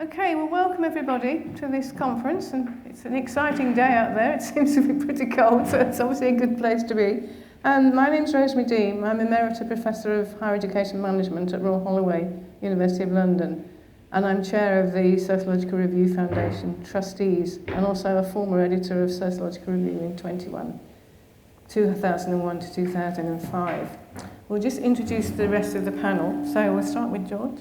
Okay, well, welcome everybody to this conference, and it's an exciting day out there. It seems to be pretty cold, so it's obviously a good place to be. And my name's Rosemary Deem. I'm Emerita Professor of Higher Education Management at Royal Holloway, University of London, and I'm Chair of the Sociological Review Foundation Trustees, and also a former editor of Sociological Review in 2001 to 2005. We'll just introduce the rest of the panel. So we'll start with George.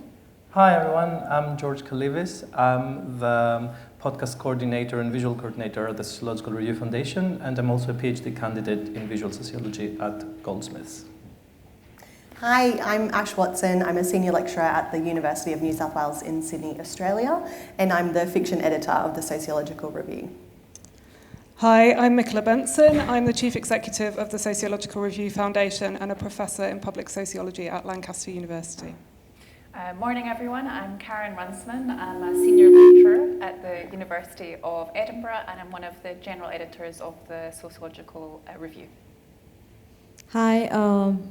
Hi everyone, I'm George Kalivis. I'm the podcast coordinator and visual coordinator at the Sociological Review Foundation, and I'm also a PhD candidate in visual sociology at Goldsmiths. Hi, I'm Ash Watson. I'm a senior lecturer at the University of New South Wales in Sydney, Australia, and I'm the fiction editor of the Sociological Review. Hi, I'm Michaela Benson. I'm the Chief Executive of the Sociological Review Foundation and a Professor in Public Sociology at Lancaster University. Morning everyone, I'm Carin Runciman. I'm a senior lecturer at the University of Edinburgh and I'm one of the general editors of the Sociological Review. Hi,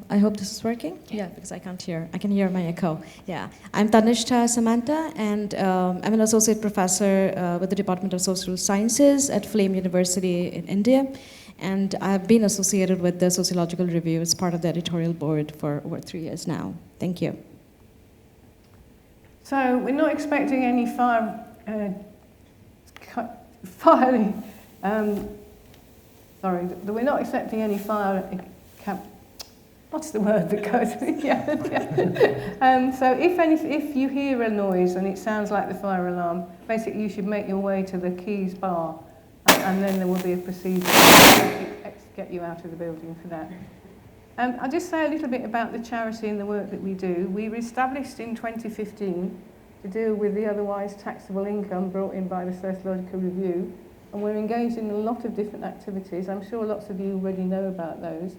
I hope this is working. Yeah, because I can't hear. I can hear my echo. Yeah, I'm Tannistha Samanta, and I'm an associate professor with the Department of Social Sciences at Flame University in India, and I've been associated with the Sociological Review as part of the editorial board for over 3 years now. Thank you. So we're not expecting any we're not expecting any what's the word that goes? So if you hear a noise and it sounds like the fire alarm, basically you should make your way to the keys bar, and then there will be a procedure to get you out of the building for that. I'll just say a little bit about the charity and the work that we do. We were established in 2015 to deal with the otherwise taxable income brought in by the Sociological Review, and we're engaged in a lot of different activities. I'm sure lots of you already know about those.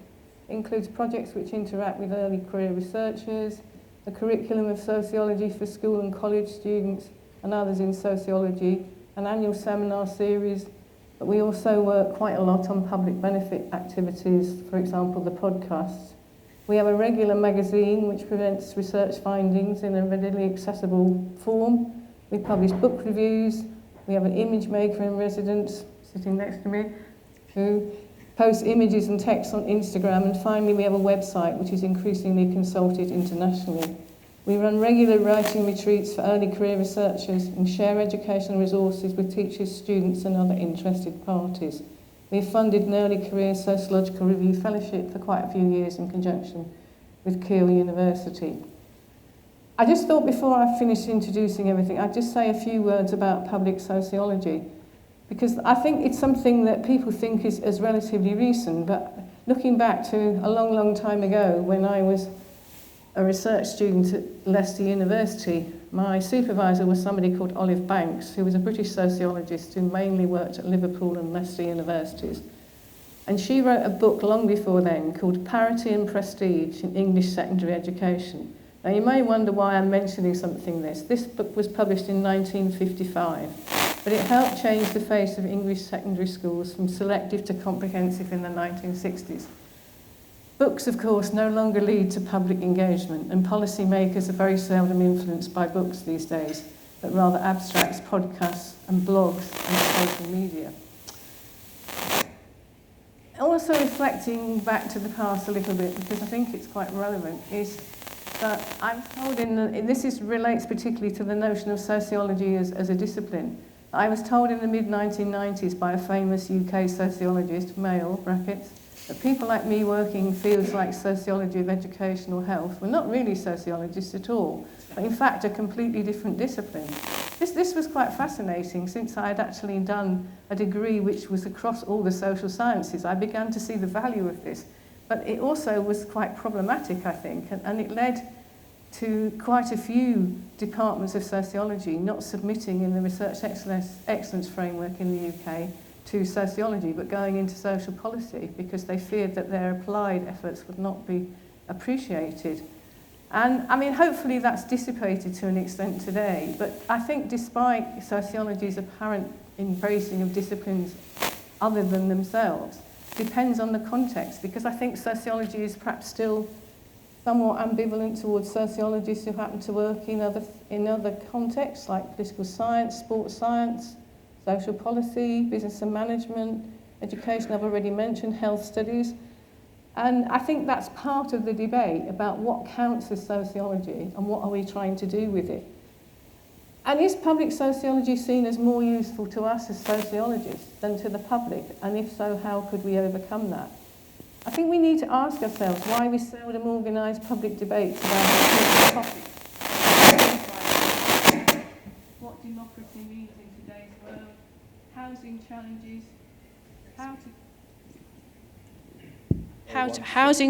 It includes projects which interact with early career researchers, a curriculum of sociology for school and college students and others in sociology, an annual seminar series, but we also work quite a lot on public benefit activities, for example, the podcasts. We have a regular magazine which presents research findings in a readily accessible form. We publish book reviews. We have an image maker in residence sitting next to me who posts images and text on Instagram. And finally, we have a website which is increasingly consulted internationally. We run regular writing retreats for early career researchers and share educational resources with teachers, students and other interested parties. We've funded an early career sociological review fellowship for quite a few years in conjunction with Keele University. I just thought before I finish introducing everything, I'd just say a few words about public sociology, because I think it's something that people think is relatively recent, but looking back to a long, long time ago when I was a research student at Leicester University, my supervisor was somebody called Olive Banks, who was a British sociologist who mainly worked at Liverpool and Leicester universities. And she wrote a book long before then called Parity and Prestige in English Secondary Education. Now you may wonder why I'm mentioning something this. This book was published in 1955, but it helped change the face of English secondary schools from selective to comprehensive in the 1960s. Books, of course, no longer lead to public engagement, and policymakers are very seldom influenced by books these days, but rather abstracts, podcasts, and blogs and social media. Also reflecting back to the past a little bit, because I think it's quite relevant, is that I'm told relates particularly to the notion of sociology as a discipline. I was told in the mid-1990s by a famous UK sociologist, male, brackets, that people like me working in fields like sociology of education or health were not really sociologists at all, but in fact a completely different discipline. This was quite fascinating. Since I had actually done a degree which was across all the social sciences, I began to see the value of this. But it also was quite problematic, I think, and it led to quite a few departments of sociology not submitting in the Research Excellence Framework in the UK to sociology, but going into social policy because they feared that their applied efforts would not be appreciated. And I mean, hopefully that's dissipated to an extent today, but I think despite sociology's apparent embracing of disciplines other than themselves, depends on the context, because I think sociology is perhaps still somewhat ambivalent towards sociologists who happen to work in other contexts like political science, sports science, social policy, business and management, education I've already mentioned, health studies. And I think that's part of the debate about what counts as sociology and what are we trying to do with it. And is public sociology seen as more useful to us as sociologists than to the public? And if so, how could we overcome that? I think we need to ask ourselves why we seldom organise public debates about topics. What democracy means in today's world, housing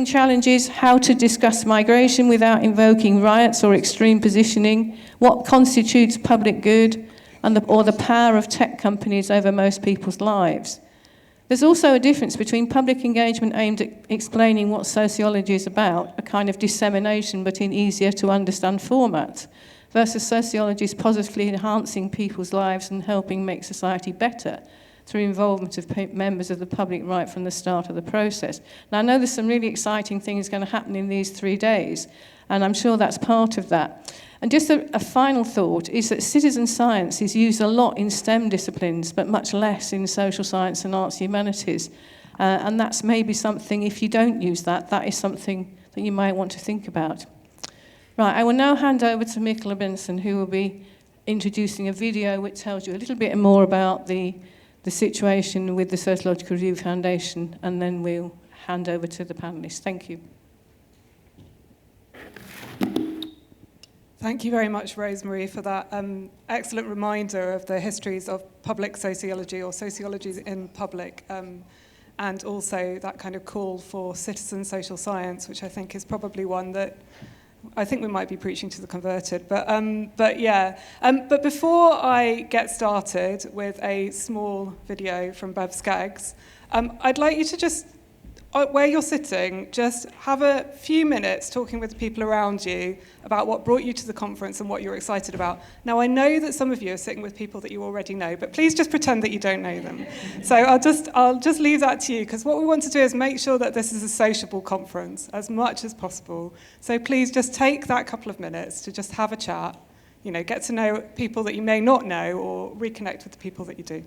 challenges, how to discuss migration without invoking riots or extreme positioning, what constitutes public good, or the power of tech companies over most people's lives. There's also a difference between public engagement aimed at explaining what sociology is about, a kind of dissemination but in easier to understand format, versus sociologists positively enhancing people's lives and helping make society better through involvement of members of the public right from the start of the process. Now, I know there's some really exciting things going to happen in these 3 days, and I'm sure that's part of that. And just a final thought is that citizen science is used a lot in STEM disciplines, but much less in social science and arts humanities. And that's maybe something, if you don't use that, that is something that you might want to think about. Right, I will now hand over to Michaela Benson, who will be introducing a video which tells you a little bit more about the situation with the Sociological Review Foundation, and then we'll hand over to the panellists. Thank you. Thank you very much, Rosemary, for that excellent reminder of the histories of public sociology or sociology in public, and also that kind of call for citizen social science, which I think is probably one that I think we might be preaching to the converted. But yeah. But before I get started with a small video from Bev Skeggs, I'd like you to just, where you're sitting, just have a few minutes talking with the people around you about what brought you to the conference and what you're excited about. Now, I know that some of you are sitting with people that you already know, but please just pretend that you don't know them. So I'll just leave that to you, because what we want to do is make sure that this is a sociable conference as much as possible. So please just take that couple of minutes to just have a chat, you know, get to know people that you may not know or reconnect with the people that you do.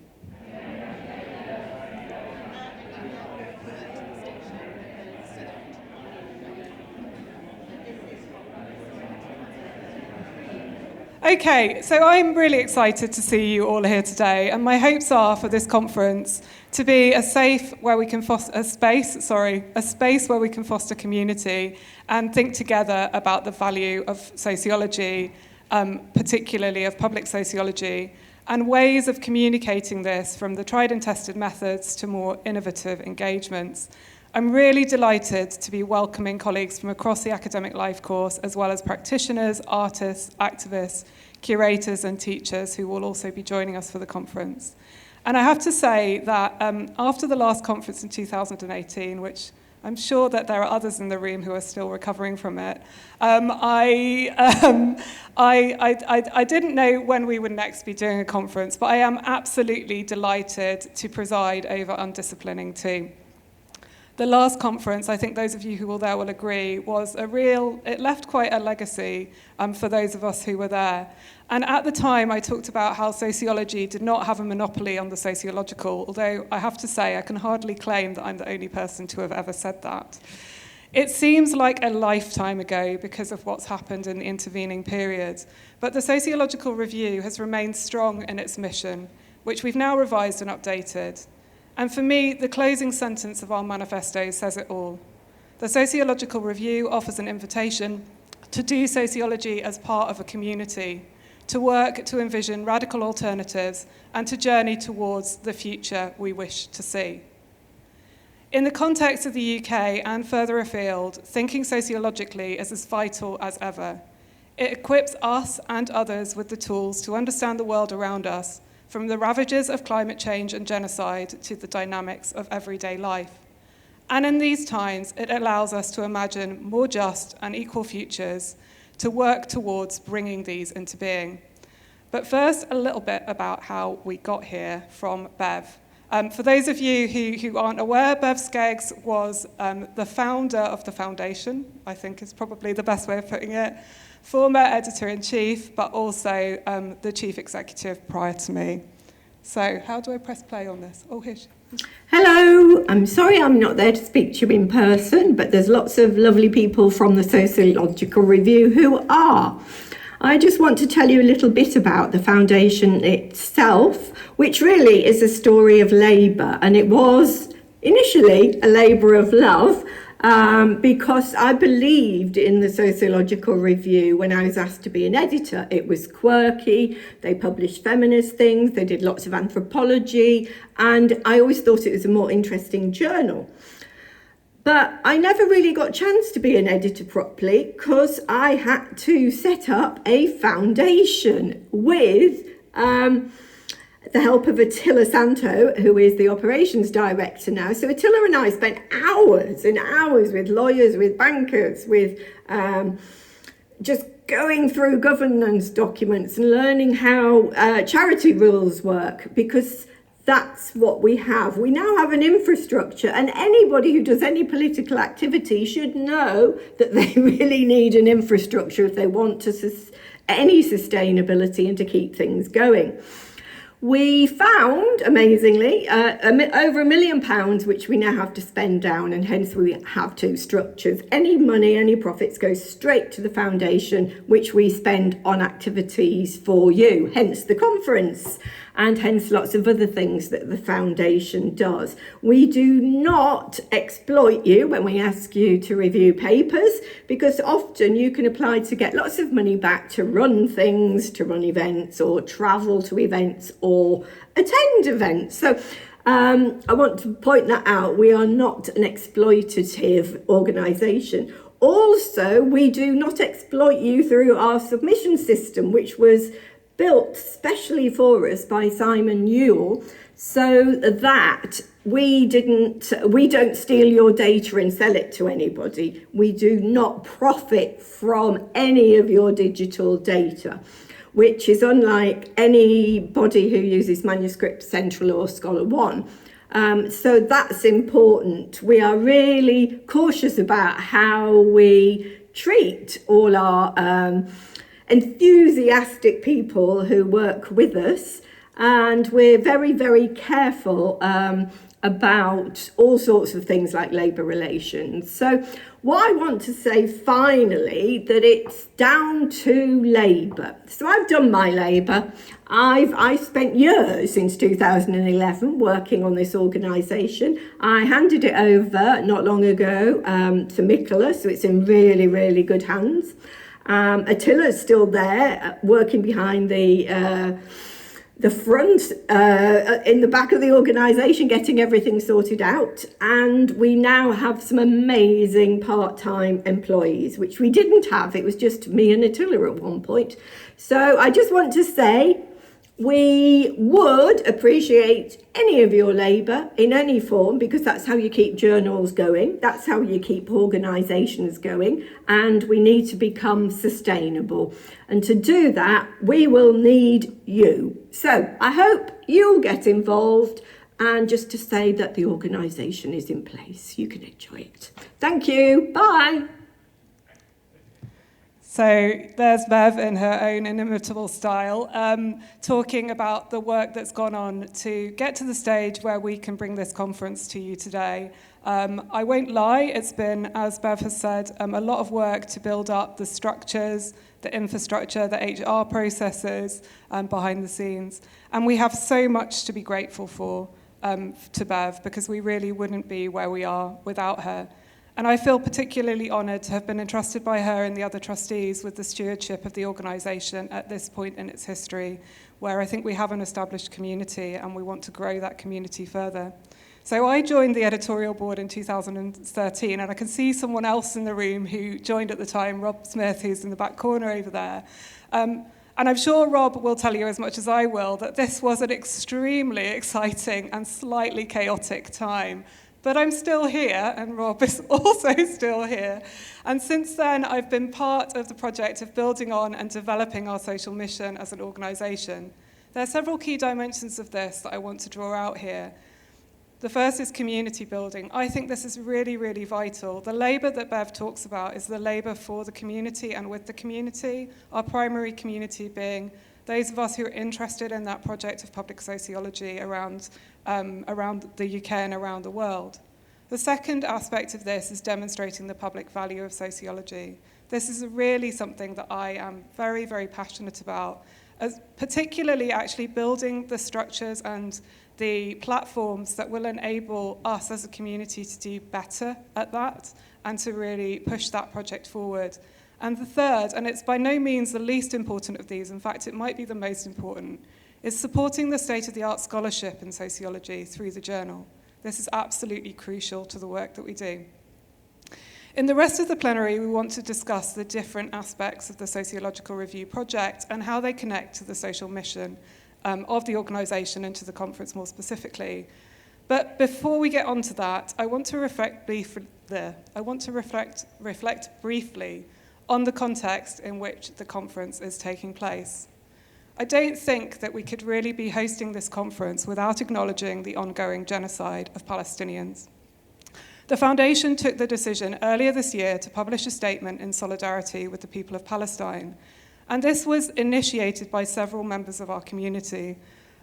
Okay, so I'm really excited to see you all here today, and my hopes are for this conference to be a space where we can foster community and think together about the value of sociology, particularly of public sociology, and ways of communicating this from the tried and tested methods to more innovative engagements. I'm really delighted to be welcoming colleagues from across the academic life course, as well as practitioners, artists, activists, curators and teachers who will also be joining us for the conference. And I have to say that after the last conference in 2018, which I'm sure that there are others in the room who are still recovering from it, I didn't know when we would next be doing a conference, but I am absolutely delighted to preside over Undisciplining II. The last conference, I think those of you who were there will agree, was it left quite a legacy for those of us who were there. And at the time, I talked about how sociology did not have a monopoly on the sociological, although I have to say I can hardly claim that I'm the only person to have ever said that. It seems like a lifetime ago because of what's happened in the intervening period, but the Sociological Review has remained strong in its mission, which we've now revised and updated. And for me, the closing sentence of our manifesto says it all. The Sociological Review offers an invitation to do sociology as part of a community, to work to envision radical alternatives, and to journey towards the future we wish to see. In the context of the UK and further afield, thinking sociologically is as vital as ever. It equips us and others with the tools to understand the world around us, from the ravages of climate change and genocide to the dynamics of everyday life. And in these times, it allows us to imagine more just and equal futures, to work towards bringing these into being. But first, a little bit about how we got here from Bev. For those of you who aren't aware, Bev Skeggs was the founder of the foundation, I think is probably the best way of putting it, former editor-in-chief, but also the chief executive prior to me. So how do I press play on this? Oh, here she is. Hello, I'm sorry I'm not there to speak to you in person, but there's lots of lovely people from the Sociological Review who are. I just want to tell you a little bit about the foundation itself, which really is a story of labour, and it was initially a labour of love, because I believed in the Sociological Review when I was asked to be an editor. It was quirky, they published feminist things, they did lots of anthropology, and I always thought it was a more interesting journal. But I never really got a chance to be an editor properly because I had to set up a foundation with the help of Attila Santo, who is the operations director now. So Attila and I spent hours and hours with lawyers, with bankers, with just going through governance documents and learning how charity rules work, because that's what we have. We now have an infrastructure, and anybody who does any political activity should know that they really need an infrastructure if they want to any sustainability and to keep things going. We found, amazingly, over £1 million, which we now have to spend down, and hence we have two structures. Any money, any profits go straight to the foundation, which we spend on activities for you, hence the conference, and hence lots of other things that the foundation does. We do not exploit you when we ask you to review papers, because often you can apply to get lots of money back to run things, to run events, or travel to events, or attend events. So I want to point that out. We are not an exploitative organisation. Also, we do not exploit you through our submission system, which was built specially for us by Simon Newell, so that we don't steal your data and sell it to anybody. We do not profit from any of your digital data, which is unlike anybody who uses Manuscript Central or Scholar One. So that's important. We are really cautious about how we treat all our enthusiastic people who work with us, and we're very, very careful about all sorts of things like labour relations. So what I want to say finally, that it's down to labour. So I've done my labour. I spent years since 2011 working on this organisation. I handed it over not long ago to Michaela, so it's in really, really good hands. Attila's still there, working behind the front, in the back of the organisation, getting everything sorted out. And we now have some amazing part-time employees, which we didn't have. It was just me and Attila at one point. So I just want to say, we would appreciate any of your labour in any form, because that's how you keep journals going, that's how you keep organisations going, and we need to become sustainable. And to do that, we will need you. So I hope you'll get involved, and just to say that the organisation is in place, you can enjoy it. Thank you. Bye. So there's Bev in her own inimitable style, talking about the work that's gone on to get to the stage where we can bring this conference to you today. I won't lie, it's been, as Bev has said, a lot of work to build up the structures, the infrastructure, the HR processes behind the scenes. And we have so much to be grateful for to Bev, because we really wouldn't be where we are without her. And I feel particularly honoured to have been entrusted by her and the other trustees with the stewardship of the organisation at this point in its history, where I think we have an established community and we want to grow that community further. So I joined the editorial board in 2013, and I can see someone else in the room who joined at the time, Rob Smith, who's in the back corner over there. And I'm sure Rob will tell you as much as I will that this was an extremely exciting and slightly chaotic time. But I'm still here, and Rob is also still here. And since then, I've been part of the project of building on and developing our social mission as an organisation. There are several key dimensions of this that I want to draw out here. The first is community building. I think this is really, really vital. The labour that Bev talks about is the labour for the community and with the community, our primary community being those of us who are interested in that project of public sociology around the UK and around the world. The second aspect of this is demonstrating the public value of sociology. This is really something that I am very, very passionate about, as particularly actually building the structures and the platforms that will enable us as a community to do better at that and to really push that project forward. And the third, and it's by no means the least important of these, in fact it might be the most important, is supporting the state-of-the-art scholarship in sociology through the journal. This is absolutely crucial to the work that we do. In the rest of the plenary, we want to discuss the different aspects of the Sociological Review project and how they connect to the social mission of the organisation and to the conference more specifically. But before we get on to that, I want to reflect briefly on the context in which the conference is taking place. I don't think that we could really be hosting this conference without acknowledging the ongoing genocide of Palestinians. The Foundation took the decision earlier this year to publish a statement in solidarity with the people of Palestine, and this was initiated by several members of our community: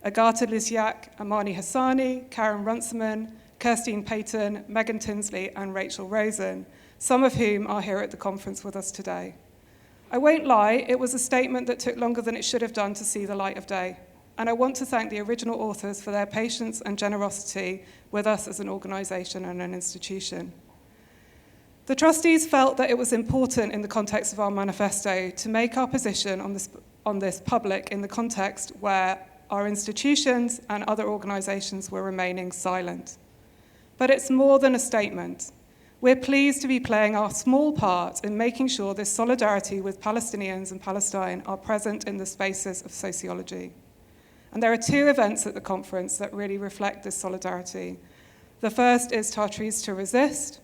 Agatha Lisiak, Amani Hassani, Carin Runciman, Kirstine Payton, Megan Tinsley, and Rachel Rosen, some of whom are here at the conference with us today. I won't lie, it was a statement that took longer than it should have done to see the light of day, and I want to thank the original authors for their patience and generosity with us as an organisation and an institution. The trustees felt that it was important in the context of our manifesto to make our position on this public in the context where our institutions and other organisations were remaining silent. But it's more than a statement. We're pleased to be playing our small part in making sure this solidarity with Palestinians and Palestine are present in the spaces of sociology. And there are two events at the conference that really reflect this solidarity. The first is Tartries to Resist,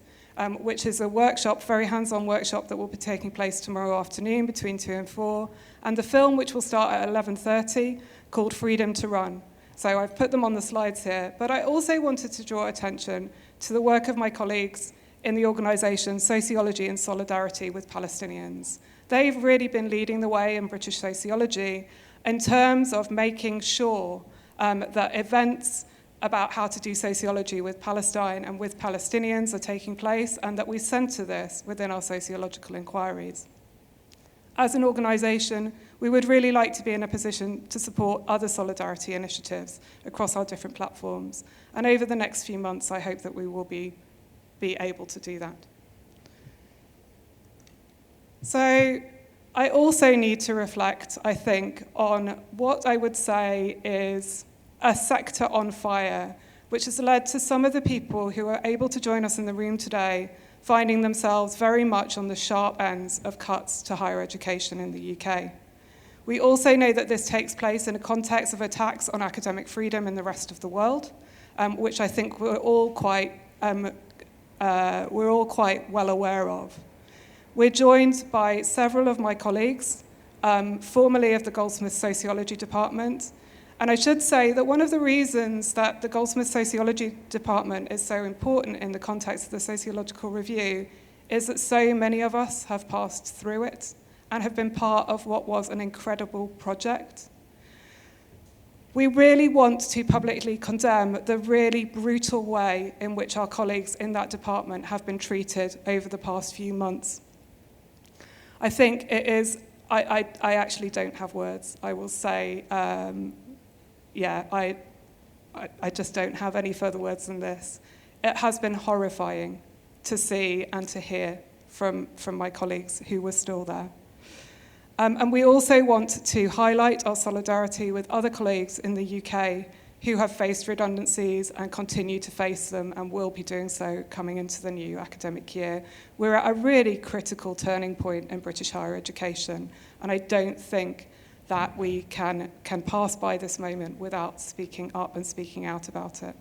which is a workshop, very hands-on workshop that will be taking place tomorrow afternoon between 2 and 4, and the film which will start at 11:30 called Freedom to Run. So I've put them on the slides here, but I also wanted to draw attention to the work of my colleagues in the organisation Sociology in Solidarity with Palestinians. They've really been leading the way in British sociology in terms of making sure that events about how to do sociology with Palestine and with Palestinians are taking place, and that we centre this within our sociological inquiries. As an organisation, we would really like to be in a position to support other solidarity initiatives across our different platforms. And over the next few months, I hope that we will be able to do that. So I also need to reflect, I think, on what I would say is a sector on fire, which has led to some of the people who are able to join us in the room today finding themselves very much on the sharp ends of cuts to higher education in the UK. We also know that this takes place in a context of attacks on academic freedom in the rest of the world, which I think we're all quite well aware of. We're joined by several of my colleagues, formerly of the Goldsmiths Sociology Department. And I should say that one of the reasons that the Goldsmiths Sociology Department is so important in the context of the Sociological Review is that so many of us have passed through it and have been part of what was an incredible project. We really want to publicly condemn the really brutal way in which our colleagues in that department have been treated over the past few months. I think it is, I actually don't have words. I will say, I just don't have any further words than this. It has been horrifying to see and to hear from my colleagues who were still there. And we also want to highlight our solidarity with other colleagues in the UK who have faced redundancies and continue to face them and will be doing so coming into the new academic year. We're at a really critical turning point in British higher education, and I don't think that we can pass by this moment without speaking up and speaking out about it.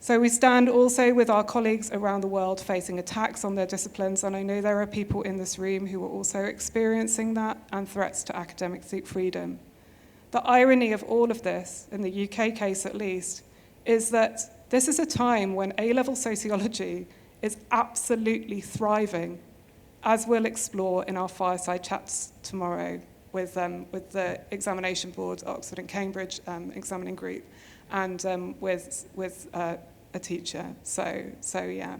So we stand also with our colleagues around the world facing attacks on their disciplines, and I know there are people in this room who are also experiencing that and threats to academic freedom. The irony of all of this, in the UK case at least, is that This is a time when A-level sociology is absolutely thriving, as we'll explore in our fireside chats tomorrow with the examination board, Oxford and Cambridge examining group, and with a teacher. So yeah,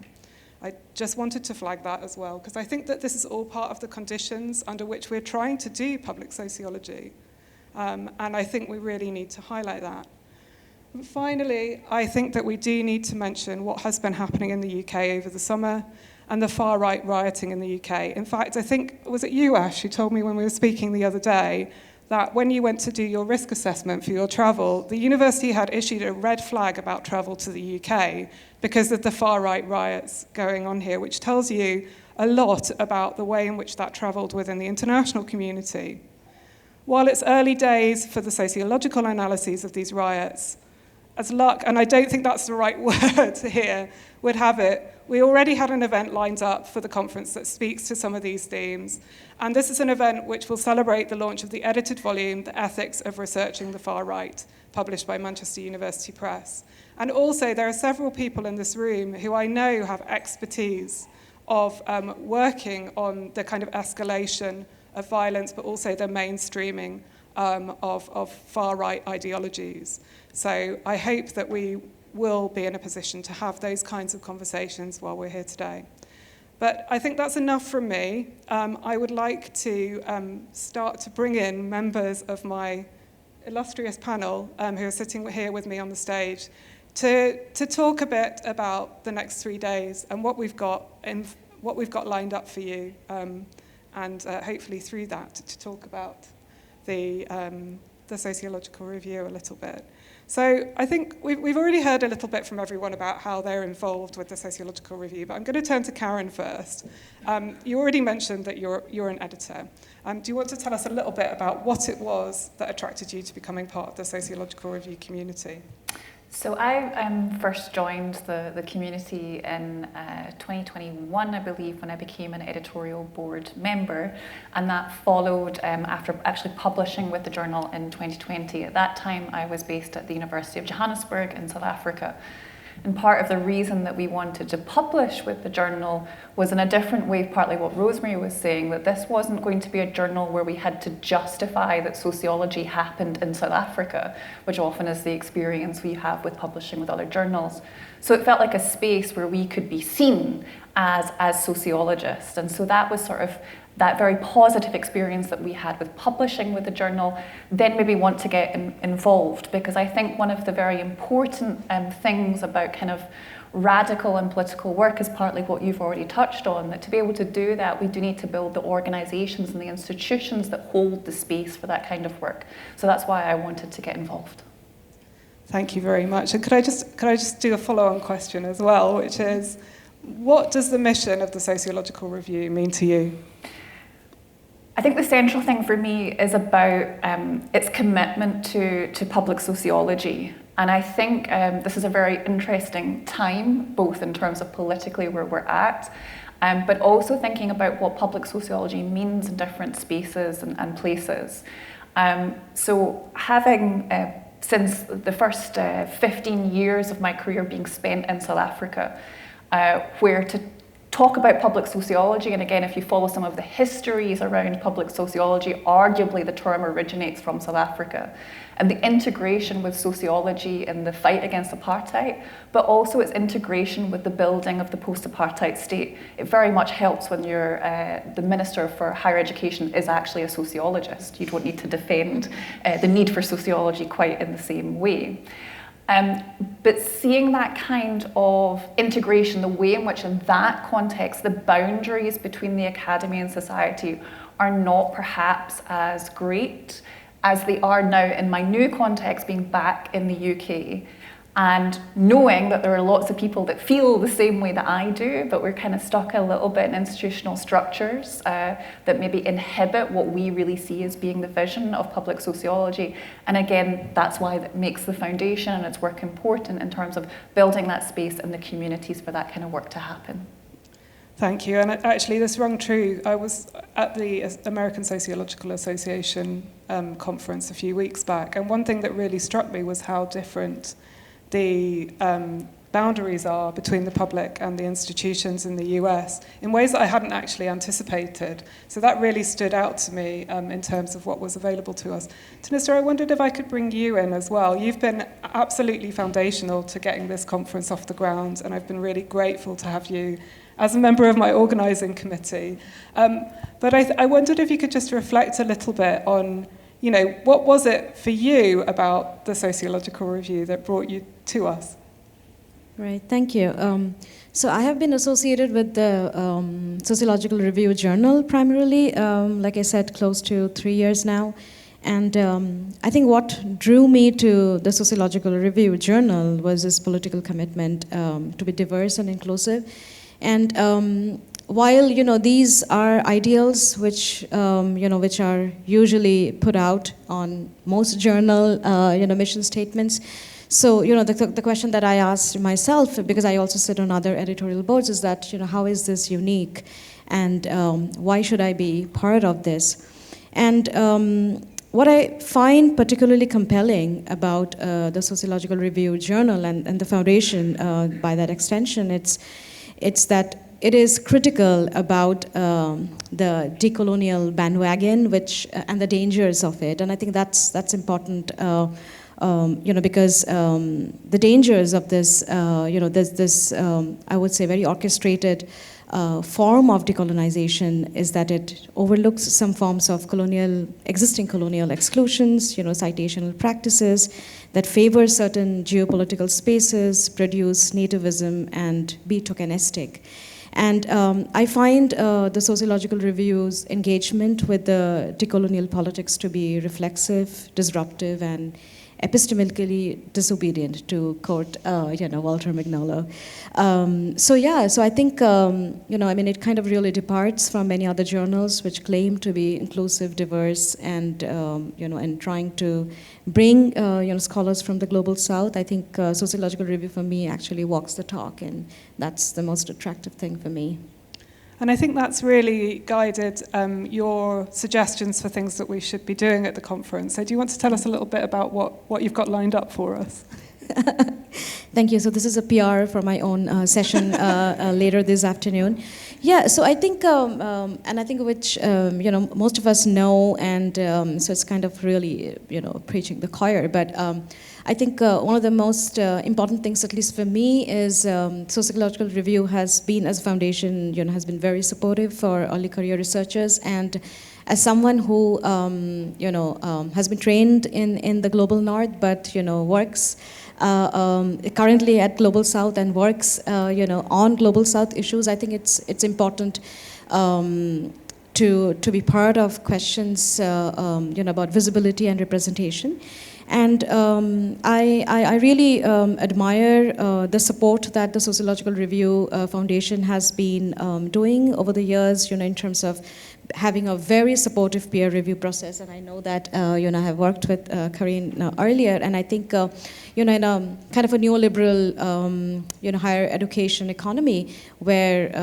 I just wanted to flag that as well, because I think that this is all part of the conditions under which we're trying to do public sociology. And I think we really need to highlight that. And finally, I think that we do need to mention what has been happening in the UK over the summer and the far-right rioting in the UK. In fact, I think, was it you, Ash, who told me when we were speaking the other day that when you went to do your risk assessment for your travel, the university had issued a red flag about travel to the UK because of the far-right riots going on here, which tells you a lot about the way in which that travelled within the international community. While it's early days for the sociological analyses of these riots, as luck, and I don't think that's the right word here, would have it, we already had an event lined up for the conference that speaks to some of these themes. And this is an event which will celebrate the launch of the edited volume, The Ethics of Researching the Far Right, published by Manchester University Press. And also, there are several people in this room who I know have expertise of working on the kind of escalation of violence, but also the mainstreaming of far-right ideologies. So I hope that we will be in a position to have those kinds of conversations while we're here today. But I think that's enough from me. I would like to start to bring in members of my illustrious panel who are sitting here with me on the stage to talk a bit about the next 3 days and what we've got lined up for you, and hopefully through that to talk about the sociological review a little bit. So I think we've already heard a little bit from everyone about how they're involved with the sociological review, but I'm going to turn to Carin first. You already mentioned that you're an editor. Do you want to tell us a little bit about what it was that attracted you to becoming part of the sociological review community? So I first joined the community in 2021, I believe, when I became an editorial board member, and that followed after actually publishing with the journal in 2020. At that time, I was based at the University of Johannesburg in South Africa. And part of the reason that we wanted to publish with the journal was in a different way, partly what Rosemary was saying, that this wasn't going to be a journal where we had to justify that sociology happened in South Africa, which often is the experience we have with publishing with other journals. So it felt like a space where we could be seen as sociologists. And so that was sort of that very positive experience that we had with publishing with the journal, then maybe want to get involved, because I think one of the very important things about kind of radical and political work is partly what you've already touched on, that to be able to do that, we do need to build the organisations and the institutions that hold the space for that kind of work. So that's why I wanted to get involved. Thank you very much. And could I just do a follow-on question as well, which is, what does the mission of the Sociological Review mean to you? I think the central thing for me is about its commitment to public sociology. And I think this is a very interesting time, both in terms of politically where we're at, but also thinking about what public sociology means in different spaces and places. So having, since the first 15 years of my career being spent in South Africa, where to talk about public sociology, and again, if you follow some of the histories around public sociology, arguably the term originates from South Africa, and the integration with sociology in the fight against apartheid, but also its integration with the building of the post-apartheid state. It very much helps when you're the Minister for Higher Education is actually a sociologist. You don't need to defend the need for sociology quite in the same way. But seeing that kind of integration, the way in which in that context the boundaries between the academy and society are not perhaps as great as they are now in my new context, being back in the UK, and knowing that there are lots of people that feel the same way that I do, but we're kind of stuck a little bit in institutional structures that maybe inhibit what we really see as being the vision of public sociology. And again, that's why that makes the foundation and its work important in terms of building that space and the communities for that kind of work to happen. Thank you. And actually, this rung true. I was at the American Sociological Association conference a few weeks back, and one thing that really struck me was how different the boundaries are between the public and the institutions in the US in ways that I hadn't actually anticipated. So that really stood out to me in terms of what was available to us. Tannistha, I wondered if I could bring you in as well. You've been absolutely foundational to getting this conference off the ground, and I've been really grateful to have you as a member of my organising committee. But I wondered if you could just reflect a little bit on, you know, what was it for you about the Sociological Review that brought you to us? Right, thank you. So I have been associated with the Sociological Review Journal primarily, like I said, close to 3 years now. And I think what drew me to the Sociological Review Journal was this political commitment to be diverse and inclusive. And while, you know, these are ideals which, you know, which are usually put out on most journal, you know, mission statements. So, you know, the question that I asked myself, because I also sit on other editorial boards, is that, you know, how is this unique? And why should I be part of this? And what I find particularly compelling about the Sociological Review Journal and the foundation by that extension, it's that it is critical about the decolonial bandwagon, which and the dangers of it. And I think that's important. You know, because the dangers of this, you know, this I would say, very orchestrated form of decolonization is that it overlooks some forms of existing colonial exclusions, you know, citational practices that favor certain geopolitical spaces, produce nativism, and be tokenistic. And I find the Sociological Review's engagement with the decolonial politics to be reflexive, disruptive, and epistemically disobedient, to quote, you know, Walter Mignolo. So I think, you know, I mean, it kind of really departs from many other journals which claim to be inclusive, diverse, and, you know, and trying to bring, you know, scholars from the global south. I think Sociological Review for me actually walks the talk, and that's the most attractive thing for me. And I think that's really guided your suggestions for things that we should be doing at the conference. So do you want to tell us a little bit about what you've got lined up for us? Thank you. So this is a PR for my own session later this afternoon. Yeah, so I think, and I think which, you know, most of us know, and so it's kind of really, you know, preaching the choir, but I think one of the most important things, at least for me, is Sociological Review has been, as a foundation, you know, has been very supportive for early career researchers. And as someone who, you know, has been trained in the Global North, but, you know, works currently at Global South and works, you know, on Global South issues, I think it's important to be part of questions, you know, about visibility and representation. And I really admire the support that the Sociological Review Foundation has been doing over the years, you know, in terms of having a very supportive peer review process. And I know that, you know, I have worked with Carin earlier, and I think, you know, in a kind of a neoliberal, you know, higher education economy where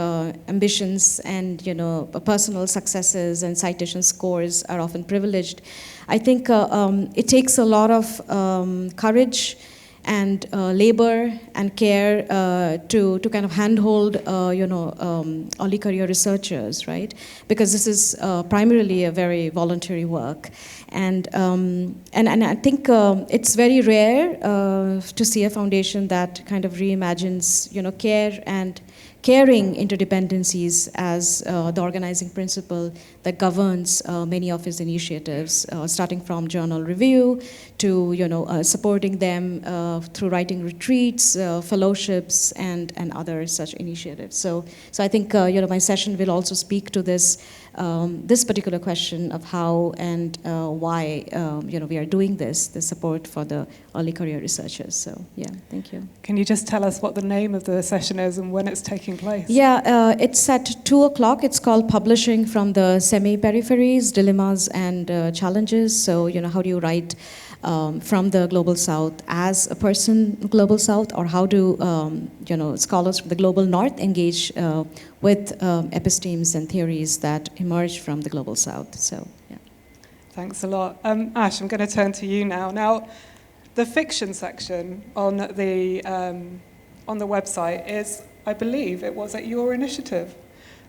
ambitions and, you know, personal successes and citation scores are often privileged, I think it takes a lot of courage and labor and care to kind of handhold, you know, early career researchers, right? Because this is primarily a very voluntary work. And I think it's very rare to see a foundation that kind of reimagines, you know, care and caring interdependencies as the organizing principle that governs many of his initiatives, starting from journal review to, you know, supporting them through writing retreats, fellowships, and other such initiatives. So I think, you know, my session will also speak to this this particular question of how and why, you know, we are doing the support for the early career researchers. So yeah, thank you. Can you just tell us what the name of the session is and when it's taking place? Yeah, it's at 2:00. It's called Publishing from the Semi-Peripheries, Dilemmas and Challenges. So, you know, how do you write from the Global South as a person Global South, or how do, you know, scholars from the Global North engage with epistemes and theories that emerge from the Global South. So, yeah. Thanks a lot. Ash, I'm going to turn to you now. Now, the fiction section on the on the website is, I believe, it was at your initiative.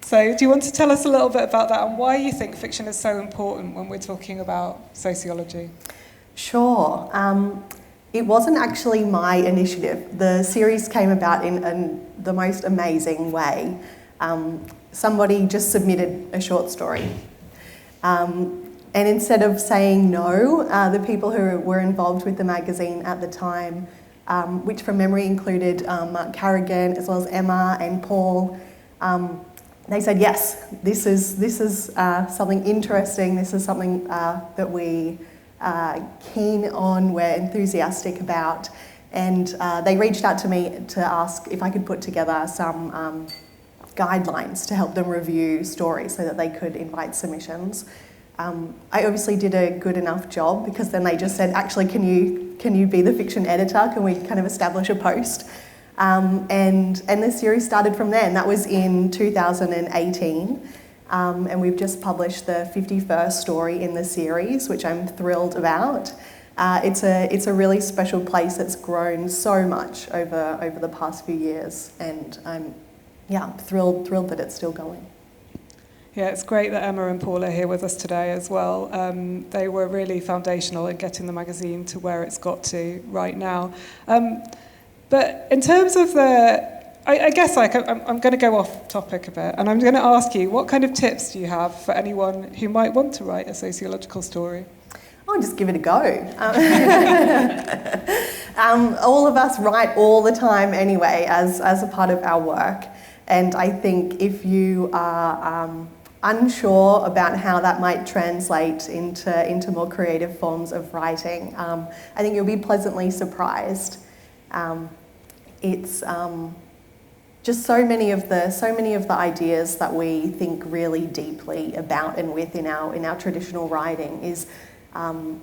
So do you want to tell us a little bit about that and why you think fiction is so important when we're talking about sociology? Sure. It wasn't actually my initiative. The series came about in the most amazing way. Somebody just submitted a short story. And instead of saying no, the people who were involved with the magazine at the time, which from memory included Carrigan as well as Emma and Paul, they said, yes, this is something interesting, this is something that we are keen on, we're enthusiastic about. And they reached out to me to ask if I could put together some guidelines to help them review stories so that they could invite submissions. I obviously did a good enough job because then they just said, actually, can you be the fiction editor? Can we kind of establish a post? And the series started from there, and that was in 2018. And we've just published the 51st story in the series, which I'm thrilled about. It's a really special place that's grown so much over the past few years, and I'm thrilled that it's still going. Yeah, it's great that Emma and Paul are here with us today as well. They were really foundational in getting the magazine to where it's got to right now. But in terms of I guess I'm going to go off topic a bit, and I'm going to ask you, what kind of tips do you have for anyone who might want to write a sociological story? I'll just give it a go. All of us write all the time anyway, as a part of our work. And I think if you are unsure about how that might translate into more creative forms of writing, I think you'll be pleasantly surprised. It's just so many of the ideas that we think really deeply about and with in our traditional writing is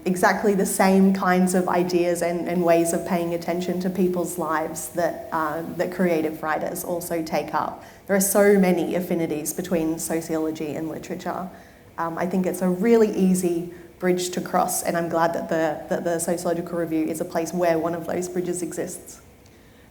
exactly the same kinds of ideas and ways of paying attention to people's lives that creative writers also take up. There are so many affinities between sociology and literature. I think it's a really easy bridge to cross, and I'm glad that the Sociological Review is a place where one of those bridges exists.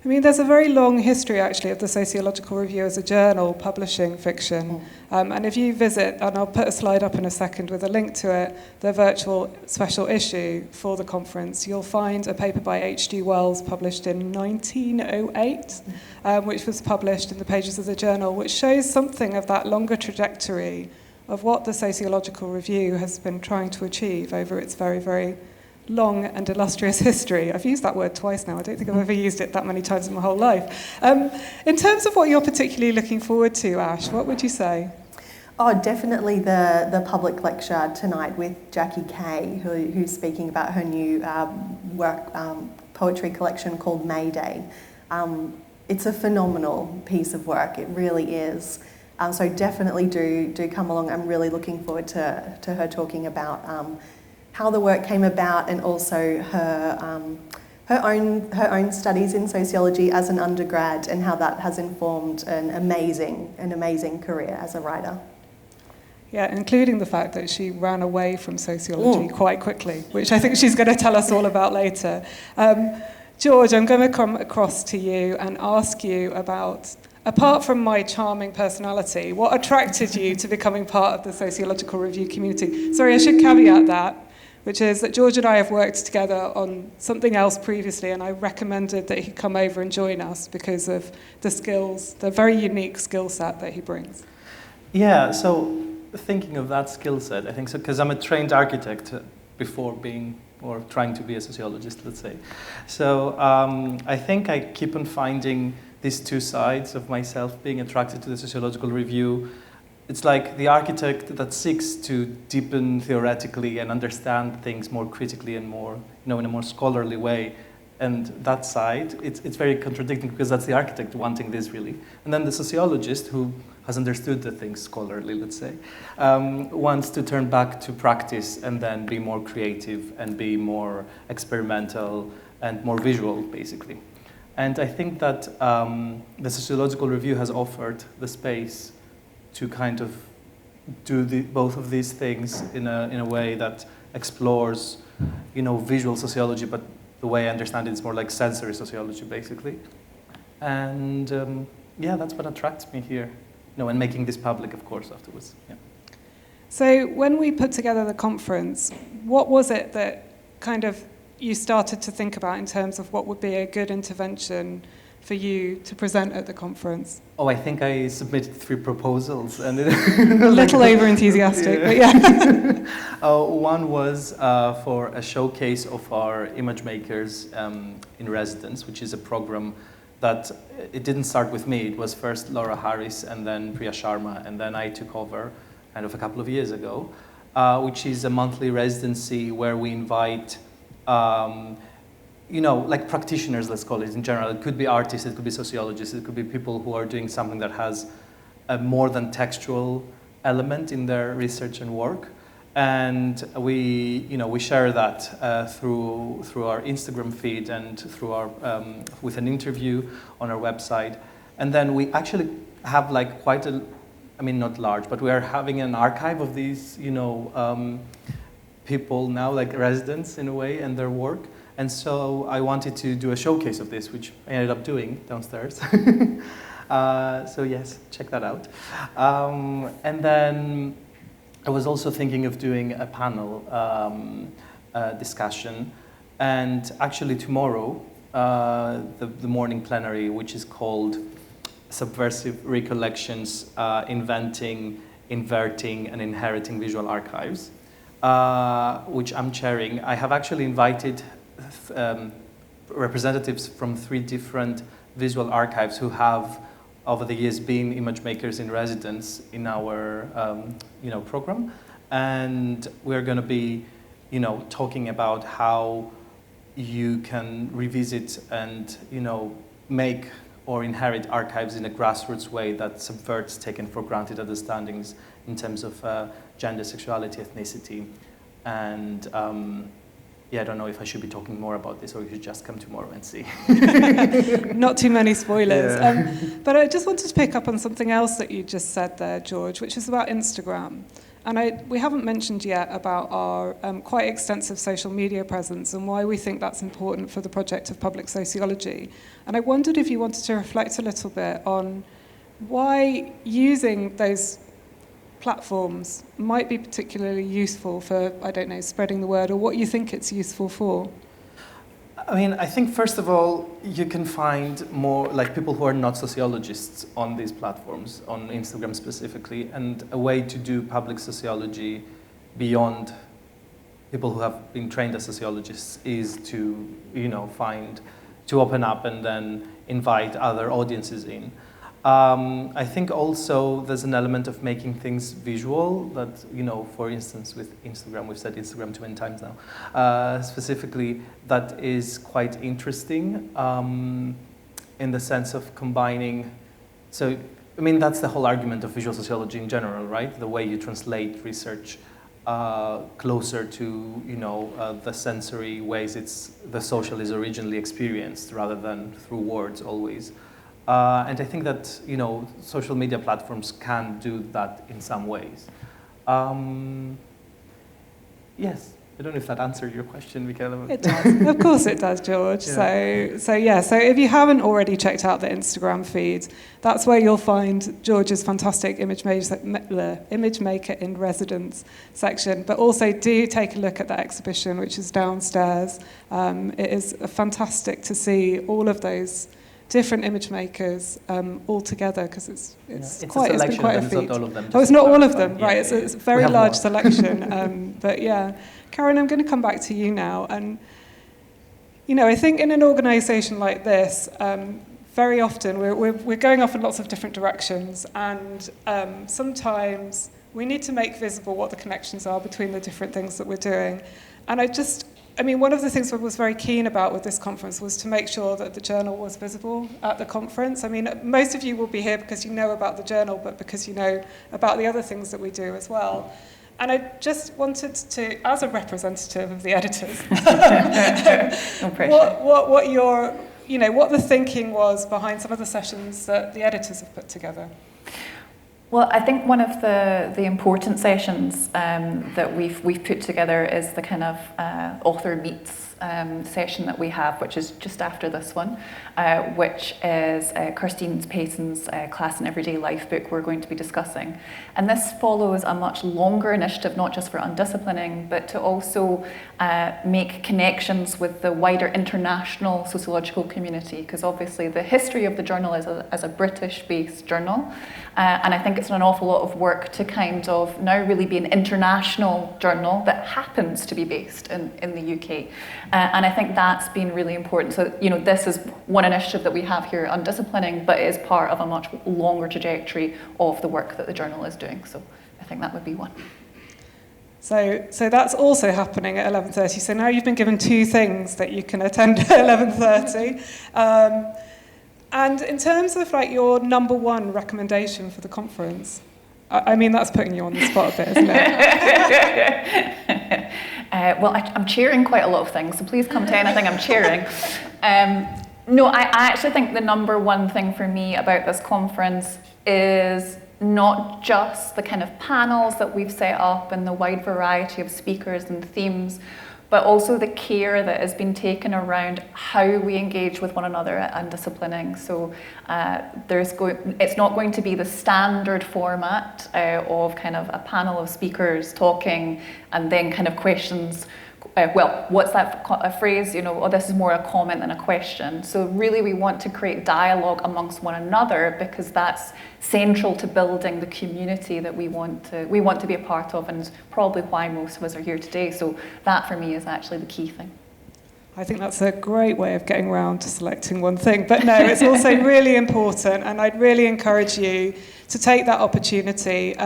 I mean, there's a very long history, actually, of the Sociological Review as a journal publishing fiction. And if you visit, and I'll put a slide up in a second with a link to it, the virtual special issue for the conference, you'll find a paper by H.G. Wells published in 1908, which was published in the pages of the journal, which shows something of that longer trajectory of what the Sociological Review has been trying to achieve over its very, very long and illustrious history. I've used that word twice now. I don't think I've ever used it that many times in my whole life. In terms of what you're particularly looking forward to, Ash, what would you say? Oh, definitely the public lecture tonight with Jackie Kay, who's speaking about her new poetry collection called Mayday. It's a phenomenal piece of work. It really is. So definitely do come along. I'm really looking forward to her talking about how the work came about, and also her own studies in sociology as an undergrad, and how that has informed an amazing career as a writer. Yeah, including the fact that she ran away from sociology quite quickly, which I think she's going to tell us all about later. George, I'm going to come across to you and ask you about, apart from my charming personality, what attracted you to becoming part of the Sociological Review community? Sorry, I should caveat that, which is that George and I have worked together on something else previously, and I recommended that he come over and join us because of the skills, the very unique skill set that he brings. Yeah, so thinking of that skill set, I think so, because I'm a trained architect before being, or trying to be a sociologist, let's say. So I think I keep on finding these two sides of myself being attracted to the Sociological Review. It's like the architect that seeks to deepen theoretically and understand things more critically and more, in a more scholarly way. And that side, it's very contradicting because that's the architect wanting this really. And then the sociologist who has understood the things scholarly, let's say, wants to turn back to practice and then be more creative and be more experimental and more visual, basically. And I think that the Sociological Review has offered the space to kind of do both of these things in a way that explores, visual sociology, but the way I understand it is more like sensory sociology, basically. And that's what attracts me here. And making this public, of course, afterwards. Yeah. So when we put together the conference, what was it that kind of you started to think about in terms of what would be a good intervention for you to present at the conference? Oh, I think I submitted 3 proposals. And a little over-enthusiastic, but yeah. One was for a showcase of our image makers in residence, which is a program that it didn't start with me. It was first Laura Harris and then Priya Sharma, and then I took over kind of a couple of years ago, which is a monthly residency where we invite like practitioners, let's call it in general. It could be artists, it could be sociologists, it could be people who are doing something that has a more than textual element in their research and work. And we share that through our Instagram feed and through our with an interview on our website. And then we actually have like quite a, not large, but we are having an archive of these, people now, like residents in a way, and their work. And so I wanted to do a showcase of this, which I ended up doing downstairs. So yes, check that out. And then I was also thinking of doing a panel discussion. And actually tomorrow, the morning plenary, which is called Subversive Recollections, Inventing, Inverting, and Inheriting Visual Archives, which I'm chairing. I have actually invited representatives from 3 different visual archives who have, over the years, been image makers in residence in our program. And we're going to be, talking about how you can revisit and, make or inherit archives in a grassroots way that subverts taken for granted understandings in terms of gender, sexuality, ethnicity. And I don't know if I should be talking more about this or you should just come tomorrow and see. Not too many spoilers. Yeah. But I just wanted to pick up on something else that you just said there, George, which is about Instagram. And we haven't mentioned yet about our quite extensive social media presence and why we think that's important for the project of public sociology. And I wondered if you wanted to reflect a little bit on why using those platforms might be particularly useful for, spreading the word, or what you think it's useful for. I think first of all, you can find more like people who are not sociologists on these platforms, on Instagram specifically, and a way to do public sociology beyond people who have been trained as sociologists is to, to open up and then invite other audiences in. I think also there's an element of making things visual that, for instance, with Instagram, we've said Instagram too many times now, specifically, that is quite interesting in the sense of combining. So, that's the whole argument of visual sociology in general, right? The way you translate research closer to, the sensory ways the social is originally experienced rather than through words always. And I think that, social media platforms can do that in some ways. Yes, I don't know if that answered your question, Michaela. It does. Of course it does, George. Yeah. So if you haven't already checked out the Instagram feed, that's where you'll find George's fantastic image maker in residence section. But also do take a look at that exhibition, which is downstairs. It is fantastic to see all of those different image makers all together, because it's been quite a feat. It's not all of them. Oh, it's not all of them, right? Yeah, It's a very large selection. But yeah, Carin, I'm going to come back to you now. And, I think in an organisation like this, very often we're going off in lots of different directions, and sometimes we need to make visible what the connections are between the different things that we're doing. And one of the things I was very keen about with this conference was to make sure that the journal was visible at the conference. Most of you will be here because you know about the journal, but because you know about the other things that we do as well. And I just wanted to, as a representative of the editors, what the thinking was behind some of the sessions that the editors have put together. Well, I think one of the important sessions that we've put together is the kind of author meets session that we have, which is just after this one, which is Kirstine Payson's Class in Everyday Life book we're going to be discussing. And this follows a much longer initiative, not just for Undisciplining, but to also make connections with the wider international sociological community, because obviously the history of the journal is as a British-based journal, and I think it's an awful lot of work to kind of now really be an international journal that happens to be based in the UK. And I think that's been really important. So, you know, this is one initiative that we have here at Undisciplining, but it is part of a much longer trajectory of the work that the journal is doing. So I think that would be one. So that's also happening at 11:30. So now you've been given two things that you can attend at 11:30. And in terms of like your number one recommendation for the conference, I mean, that's putting you on the spot a bit, isn't it? Well, I'm chairing quite a lot of things, so please come to anything I'm chairing. No, I actually think the number one thing for me about this conference is not just the kind of panels that we've set up and the wide variety of speakers and themes, but also the care that has been taken around how we engage with one another at Undisciplining. So it's not going to be the standard format of kind of a panel of speakers talking and then kind of questions. Well, what's that phrase? You know, this is more a comment than a question. So really we want to create dialogue amongst one another, because that's central to building the community that we want to be a part of, and is probably why most of us are here today. So that for me is actually the key thing. I think that's a great way of getting around to selecting one thing. But no, it's also really important, and I'd really encourage you to take that opportunity.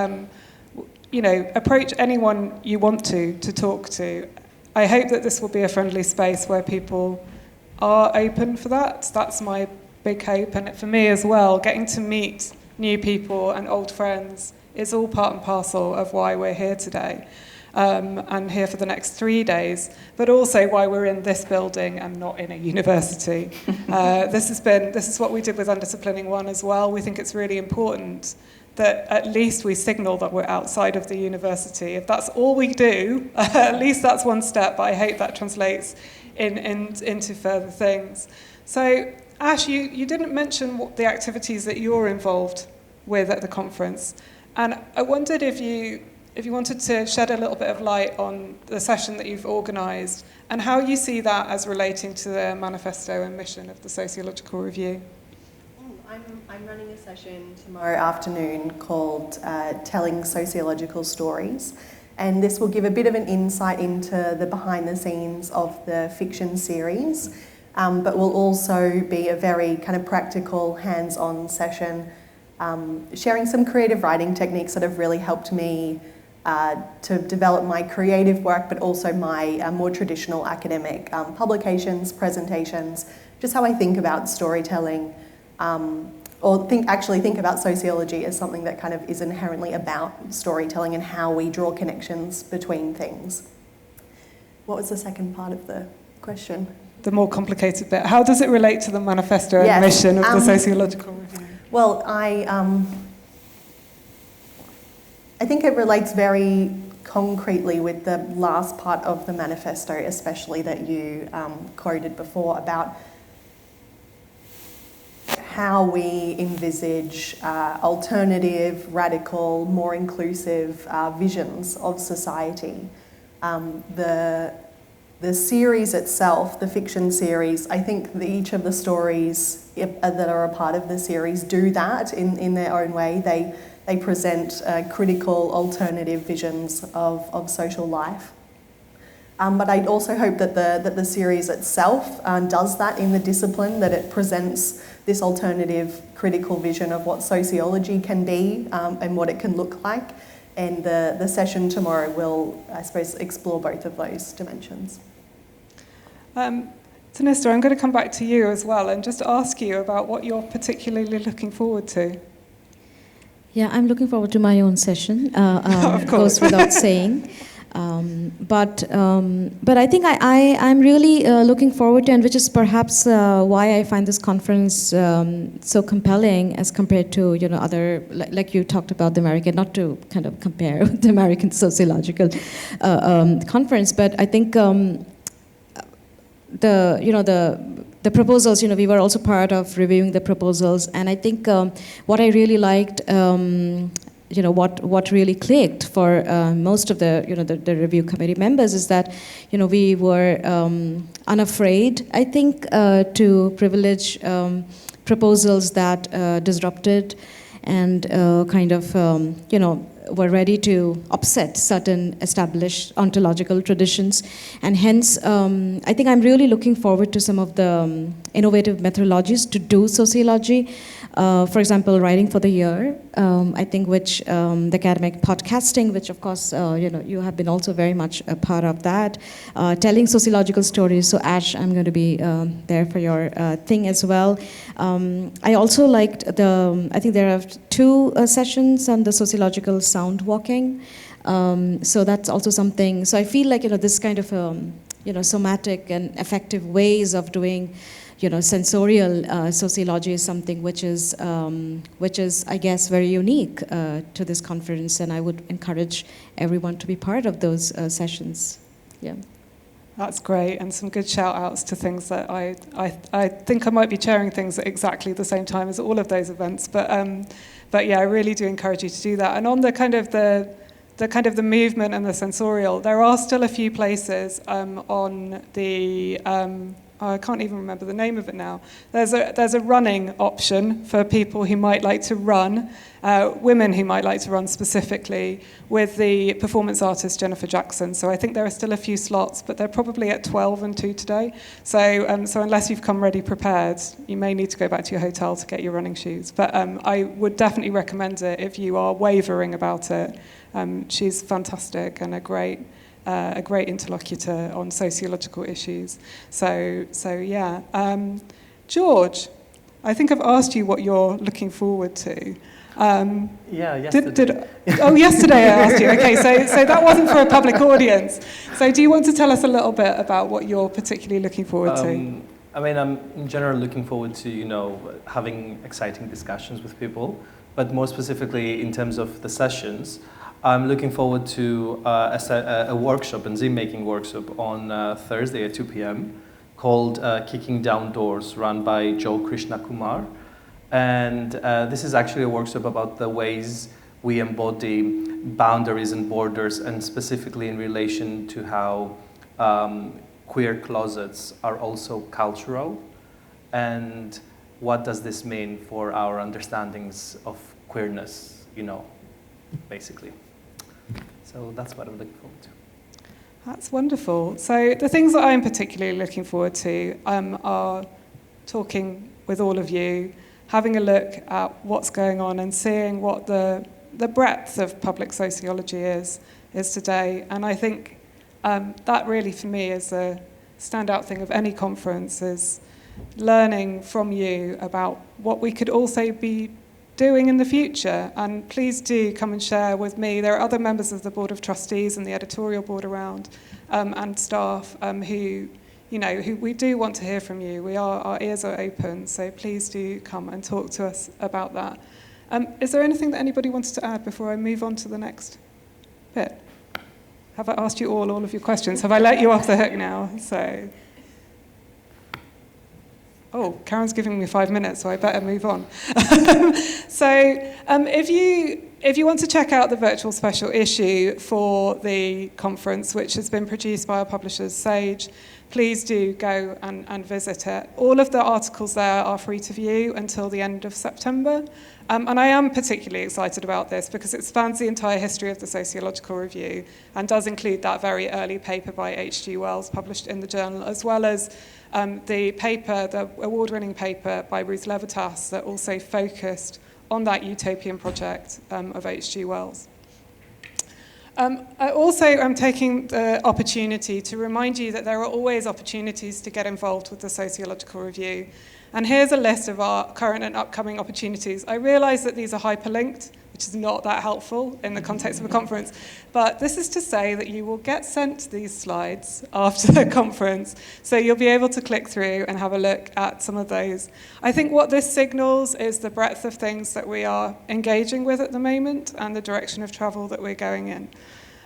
You know, approach anyone you want to talk to. I hope that this will be a friendly space where people are open for that. That's my big hope. And for me as well, getting to meet new people and old friends is all part and parcel of why we're here today, and here for the next 3 days, but also why we're in this building and not in a university. This is what we did with Undisciplining 1 as well. We think it's really important that at least we signal that we're outside of the university. If that's all we do, at least that's one step, but I hope that translates into further things. So, Ash, you didn't mention what the activities that you're involved with at the conference, and I wondered if you wanted to shed a little bit of light on the session that you've organised and how you see that as relating to the manifesto and mission of the Sociological Review. I'm running a session tomorrow afternoon called Telling Sociological Stories, and this will give a bit of an insight into the behind the scenes of the fiction series, but will also be a very kind of practical, hands-on session, sharing some creative writing techniques that have really helped me to develop my creative work, but also my more traditional academic publications, presentations, just how I think about storytelling, or think about sociology as something that kind of is inherently about storytelling and how we draw connections between things. What was the second part of the question? The more complicated bit. How does it relate to the manifesto and mission of the Sociological Review? Well, I think it relates very concretely with the last part of the manifesto, especially that you quoted before, about how we envisage alternative, radical, more inclusive visions of society. The series itself, the fiction series, I think each of the stories that are a part of the series do that in their own way. They present critical, alternative visions of social life. But I also hope that the series itself does that in the discipline, that it presents this alternative, critical vision of what sociology can be and what it can look like. And the session tomorrow will, I suppose, explore both of those dimensions. Tannistha, I'm going to come back to you as well and just ask you about what you're particularly looking forward to. Yeah, I'm looking forward to my own session, of course, goes without saying. But I think I'm really looking forward to, and which is perhaps why I find this conference so compelling as compared to other, like you talked about the American, not to kind of compare with the American Sociological conference, but I think the proposals, we were also part of reviewing the proposals, and I think what I really liked, what really clicked for most of the review committee members is that, we were unafraid, I think, to privilege proposals that disrupted and were ready to upset certain established ontological traditions. And hence, I think I'm really looking forward to some of the innovative methodologies to do sociology. For example, writing for the year, I think, which the academic podcasting, which of course, you have been also very much a part of that, telling sociological stories. So Ash, I'm going to be there for your thing as well. I also liked I think there are 2 sessions on the sociological sound walking. So that's also something. So I feel like, this kind of, somatic and effective ways of doing sensorial sociology is something which is, I guess, very unique to this conference, and I would encourage everyone to be part of those sessions. Yeah. That's great, and some good shout-outs to things that I think I might be chairing things at exactly the same time as all of those events, but yeah, I really do encourage you to do that. And on the kind of the movement and the sensorial, there are still a few places on the. I can't even remember the name of it now. There's a running option for people who might like to run, women who might like to run specifically, with the performance artist Jennifer Jackson. So I think there are still a few slots, but they're probably at 12 and 2 today. So unless you've come ready prepared, you may need to go back to your hotel to get your running shoes. But I would definitely recommend it if you are wavering about it. She's fantastic and a great interlocutor on sociological issues. So yeah. George, I think I've asked you what you're looking forward to. Yesterday. Yesterday I asked you. Okay, so that wasn't for a public audience. So do you want to tell us a little bit about what you're particularly looking forward to? I mean, I'm in general looking forward to, having exciting discussions with people, but more specifically in terms of the sessions, I'm looking forward to a workshop, a Zoom-making workshop on Thursday at 2 p.m. called Kicking Down Doors, run by Joe Krishnakumar. And this is actually a workshop about the ways we embody boundaries and borders, and specifically in relation to how queer closets are also cultural, and what does this mean for our understandings of queerness, basically. So that's what I'm looking forward to. That's wonderful. So the things that I'm particularly looking forward to are talking with all of you, having a look at what's going on and seeing what the breadth of public sociology is today. And I think that really for me is a standout thing of any conference, is learning from you about what we could also be doing in the future. And please do come and share with me. There are other members of the Board of Trustees and the editorial board around, and staff who we do want to hear from you. Our ears are open, so please do come and talk to us about that. Is there anything that anybody wanted to add before I move on to the next bit? Have I asked you all of your questions? Have I let you off the hook now? So. Oh, Karen's giving me 5 minutes, so I better move on. If you want to check out the virtual special issue for the conference, which has been produced by our publishers, Sage, please do go and visit it. All of the articles there are free to view until the end of September. And I am particularly excited about this because it spans the entire history of the Sociological Review and does include that very early paper by H.G. Wells published in the journal, as well as the award-winning paper by Ruth Levitas that also focused on that utopian project of H.G. Wells. I also am taking the opportunity to remind you that there are always opportunities to get involved with the Sociological Review. And here's a list of our current and upcoming opportunities. I realise that these are hyperlinked, which is not that helpful in the context of a conference, but this is to say that you will get sent these slides after the conference, so you'll be able to click through and have a look at some of those. I think what this signals is the breadth of things that we are engaging with at the moment and the direction of travel that we're going in.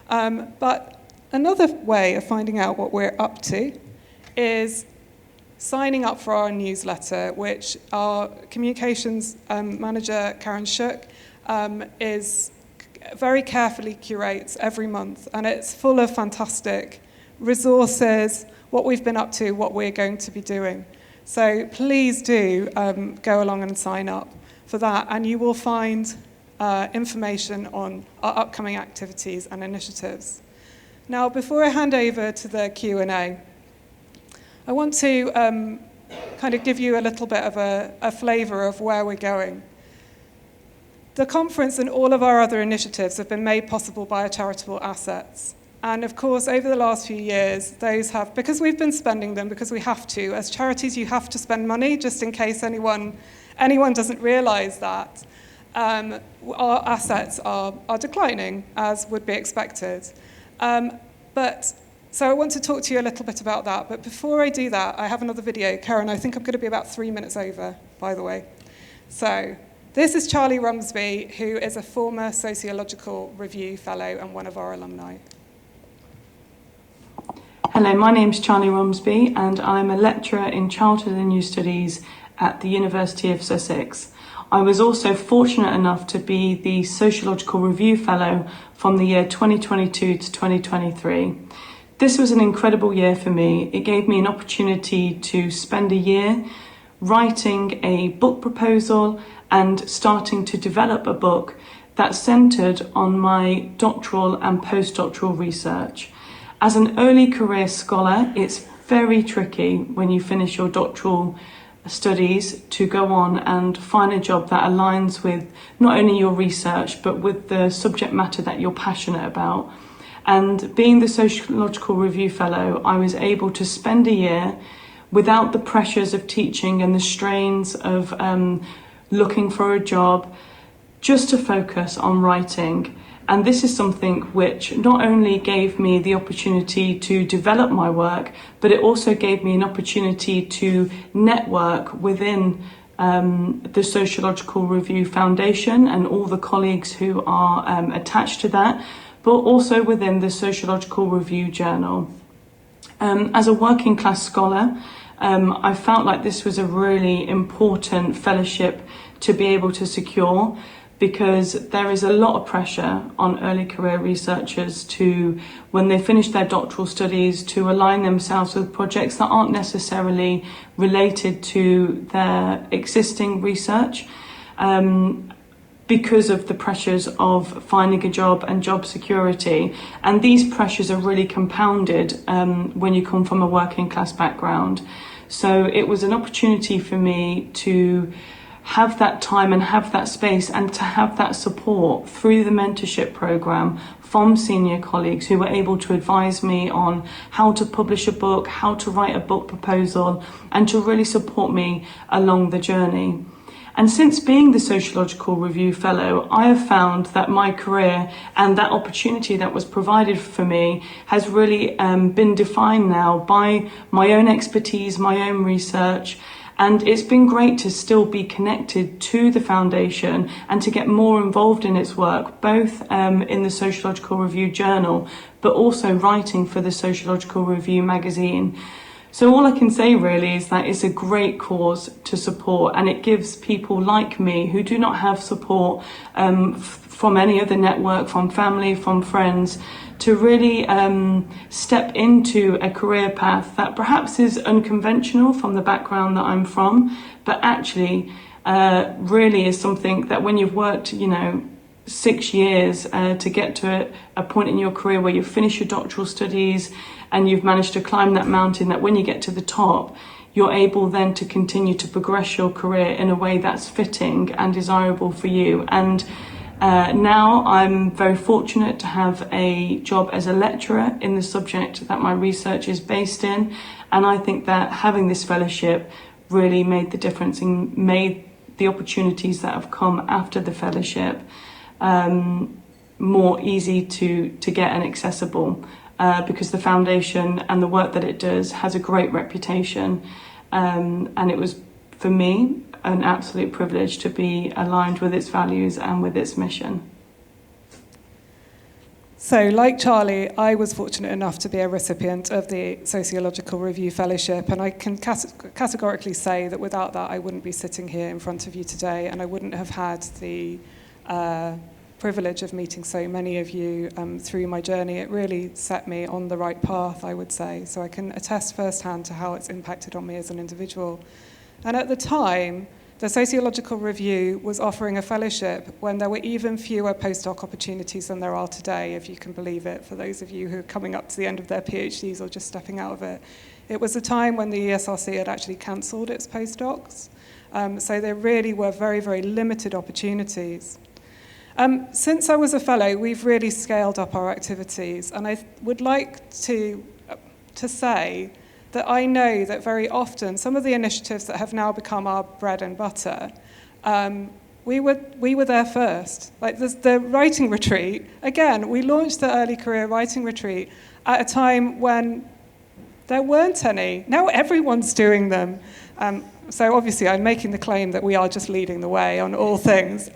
But another way of finding out what we're up to is signing up for our newsletter, which our communications manager, Carin is very carefully curates every month, and it's full of fantastic resources, what we've been up to, what we're going to be doing. So please do go along and sign up for that, and you will find information on our upcoming activities and initiatives. Now, before I hand over to the Q&A, I want to kind of give you a little bit of a flavour of where we're going. The conference and all of our other initiatives have been made possible by our charitable assets. And of course, over the last few years, those have, because we've been spending them, because we have to. As charities, you have to spend money, just in case anyone doesn't realise that. Our assets are declining, as would be expected. So I want to talk to you a little bit about that. But before I do that, I have another video. Carin, I think I'm going to be about 3 minutes over, by the way. So this is Charlie Rumsby, who is a former Sociological Review Fellow and one of our alumni. Hello, my name's Charlie Rumsby, and I'm a lecturer in Childhood and Youth Studies at the University of Sussex. I was also fortunate enough to be the Sociological Review Fellow from the year 2022 to 2023. This was an incredible year for me. It gave me an opportunity to spend a year writing a book proposal and starting to develop a book that centred on my doctoral and postdoctoral research. As an early career scholar, it's very tricky when you finish your doctoral studies to go on and find a job that aligns with not only your research but with the subject matter that you're passionate about. And being the Sociological Review Fellow, I was able to spend a year without the pressures of teaching and the strains of looking for a job, just to focus on writing. And this is something which not only gave me the opportunity to develop my work, but it also gave me an opportunity to network within the Sociological Review Foundation and all the colleagues who are attached to that, but also within the Sociological Review Journal. As a working class scholar, I felt like this was a really important fellowship to be able to secure, because there is a lot of pressure on early career researchers to, when they finish their doctoral studies, to align themselves with projects that aren't necessarily related to their existing research, because of the pressures of finding a job and job security. And these pressures are really compounded when you come from a working class background. So it was an opportunity for me to have that time and have that space and to have that support through the mentorship program from senior colleagues who were able to advise me on how to publish a book, how to write a book proposal, and to really support me along the journey. And since being the Sociological Review Fellow, I have found that my career and that opportunity that was provided for me has really been defined now by my own expertise, my own research. And it's been great to still be connected to the foundation and to get more involved in its work, both in the Sociological Review Journal, but also writing for the Sociological Review magazine. So all I can say really is that it's a great cause to support, and it gives people like me who do not have support from any other network, from family, from friends, to really step into a career path that perhaps is unconventional from the background that I'm from, but actually really is something that when you've worked, 6 years to get to a point in your career where you've finished your doctoral studies and you've managed to climb that mountain, that when you get to the top, you're able then to continue to progress your career in a way that's fitting and desirable for you. And now I'm very fortunate to have a job as a lecturer in the subject that my research is based in, and I think that having this fellowship really made the difference and made the opportunities that have come after the fellowship more easy to get and accessible, because the foundation and the work that it does has a great reputation, and it was, for me, an absolute privilege to be aligned with its values and with its mission. So, like Charlie, I was fortunate enough to be a recipient of the Sociological Review Fellowship, and I can categorically say that without that I wouldn't be sitting here in front of you today, and I wouldn't have had the privilege of meeting so many of you through my journey. It really set me on the right path, I would say, so I can attest firsthand to how it's impacted on me as an individual. And at the time, the Sociological Review was offering a fellowship when there were even fewer postdoc opportunities than there are today, if you can believe it, for those of you who are coming up to the end of their PhDs or just stepping out of it. It was a time when the ESRC had actually cancelled its postdocs, so there really were very, very limited opportunities. Since I was a fellow, we've really scaled up our activities, and I would like to say that I know that very often some of the initiatives that have now become our bread and butter, we were there first. Like the writing retreat, again, we launched the early career writing retreat at a time when there weren't any. Now everyone's doing them. So obviously I'm making the claim that we are just leading the way on all things.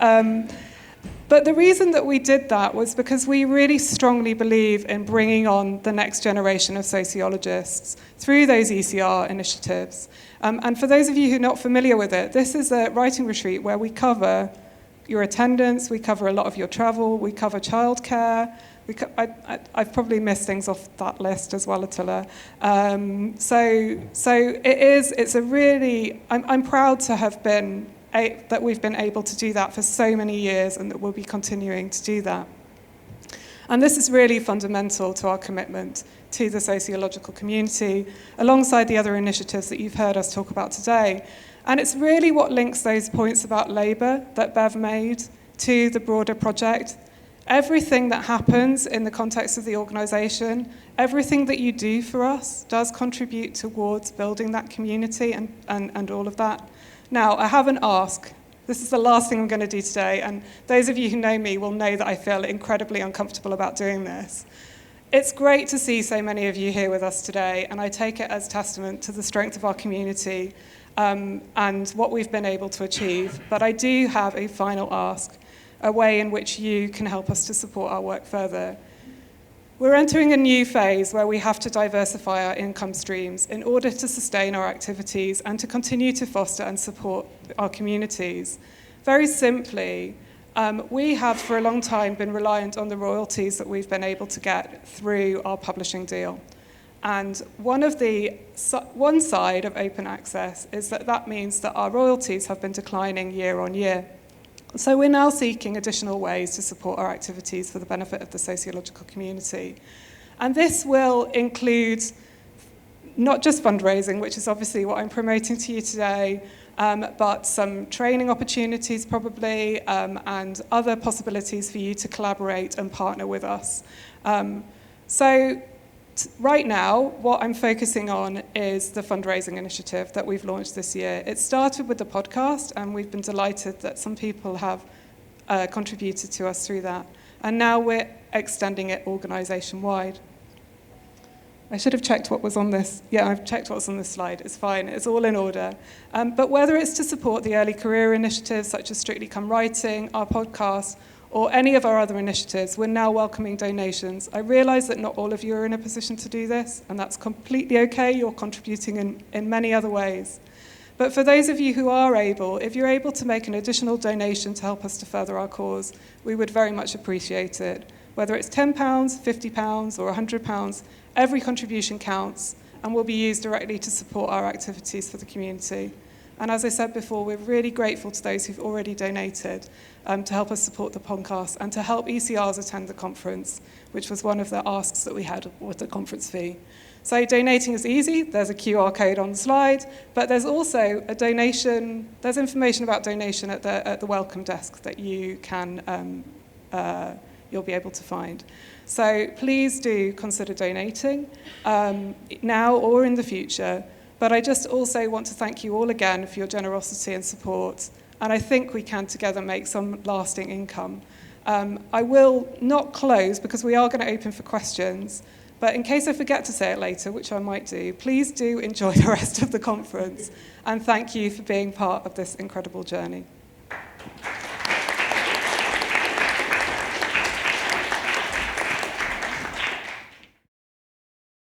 But the reason that we did that was because we really strongly believe in bringing on the next generation of sociologists through those ECR initiatives. And for those of you who are not familiar with it, this is a writing retreat where we cover your attendance, we cover a lot of your travel, we cover childcare. I've probably missed things off that list as well, Attila. So it's a really, I'm proud to have been that we've been able to do that for so many years and that we'll be continuing to do that. And this is really fundamental to our commitment to the sociological community, alongside the other initiatives that you've heard us talk about today. And it's really what links those points about labour that Bev made to the broader project. Everything that happens in the context of the organisation, everything that you do for us does contribute towards building that community and all of that. Now, I have an ask. This is the last thing I'm going to do today, and those of you who know me will know that I feel incredibly uncomfortable about doing this. It's great to see so many of you here with us today, and I take it as testament to the strength of our community and what we've been able to achieve. But I do have a final ask, a way in which you can help us to support our work further. We're entering a new phase where we have to diversify our income streams in order to sustain our activities and to continue to foster and support our communities. Very simply, we have for a long time been reliant on the royalties that we've been able to get through our publishing deal. And one side of open access is that means that our royalties have been declining year on year. So we're now seeking additional ways to support our activities for the benefit of the sociological community. And this will include not just fundraising, which is obviously what I'm promoting to you today, but some training opportunities probably, and other possibilities for you to collaborate and partner with us. Right now, what I'm focusing on is the fundraising initiative that we've launched this year. It started with the podcast, and we've been delighted that some people have contributed to us through that. And now we're extending it organisation-wide. I should have checked what was on this. Yeah, I've checked what's on this slide. It's fine. It's all in order. But whether it's to support the early career initiatives, such as Strictly Come Writing, our podcast, or any of our other initiatives, we're now welcoming donations. I realise that not all of you are in a position to do this, and that's completely okay. You're contributing in many other ways. But for those of you who are able, if you're able to make an additional donation to help us to further our cause, we would very much appreciate it. Whether it's £10, £50 or £100, every contribution counts and will be used directly to support our activities for the community. And as I said before, we're really grateful to those who've already donated to help us support the podcast and to help ECRs attend the conference, which was one of the asks that we had with the conference fee. So donating is easy. There's a QR code on the slide, but there's also a donation. There's information about donation at the welcome desk that you can you'll be able to find. So please do consider donating now or in the future. But I just also want to thank you all again for your generosity and support. And I think we can together make some lasting income. I will not close because we are going to open for questions. But in case I forget to say it later, which I might do, please do enjoy the rest of the conference. And thank you for being part of this incredible journey.